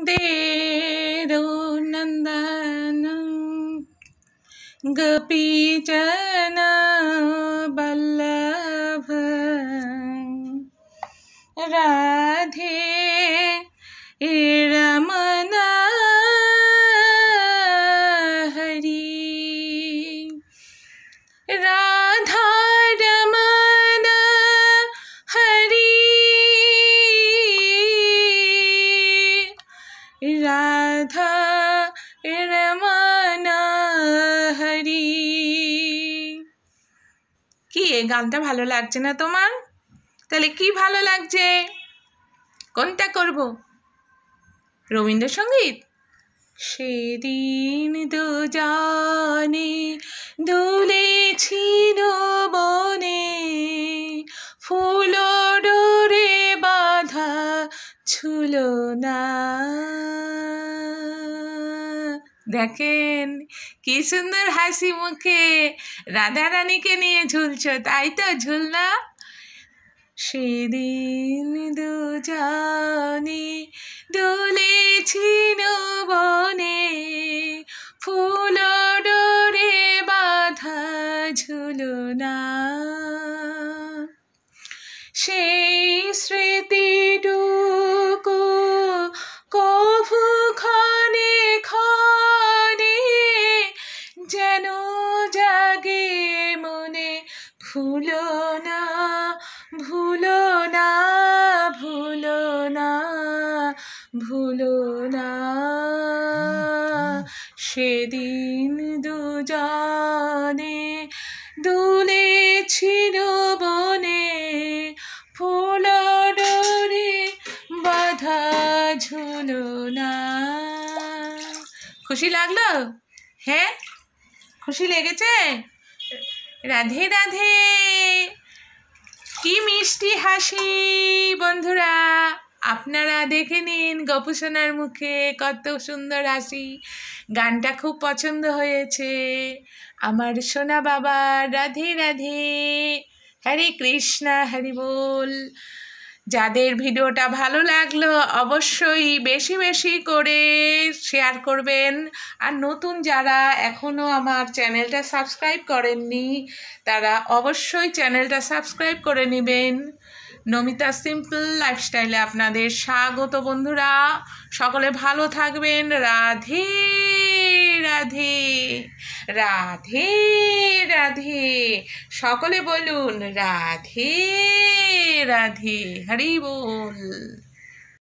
देरो नंदन गोपीजन बल्लभ राधे रमन हरि राधा रमन हरि राधा रमन हरि। কি এই গানটা ভালো লাগছে না তোমার? তাহলে কি ভালো লাগছে? কোনটা করব? রবীন্দ্রসঙ্গীত? সেদিন দুজনে দুলেছিল বনে, ফুল ডোরে বাঁধা ছিল না। দেখেন কি সুন্দর হাসি মুখে রাধা রানীকে নিয়ে ঝুলছ, তাই তো ঝুলনা? সেদিন দুজনে দুলেছিল বনে, ফুল ডোরে বাঁধা ঝুলনা। সেই স্মৃতিটুকু কভু ক্ষণে ক্ষণে যেন জাগে মনে, ভুলো না ভুলো না ভুলো না ভুলো না। সেদিন দুজনে দুলেছিল বনে, ফুল ডোরে বাঁধা ঝুলো না। খুশি লাগলো? হ্যাঁ, খুশি লেগেছে? রাধে রাধে। কি মিষ্টি হাসি বন্ধুরা, আপনারা দেখে নিন গোপুসোনার মুখে কত সুন্দর হাসি। গানটা খুব পছন্দ হয়েছে আমার সোনা বাবা। রাধে রাধে, হরে কৃষ্ণ, হরি বল। যাদের ভিডিওটা ভালো লাগলো অবশ্যই বেশি বেশি করে শেয়ার করবেন। আর নতুন যারা এখনও আমার চ্যানেলটা সাবস্ক্রাইব করেননি তারা অবশ্যই চ্যানেলটা সাবস্ক্রাইব করে নেবেন। নমিতা সিম্পল লাইফস্টাইলে আপনাদের স্বাগত বন্ধুরা। সকলে ভালো থাকবেন। রাধে রাধে রাধে রাধে। সকলে বলুন রাধে রাধে, হরি বল।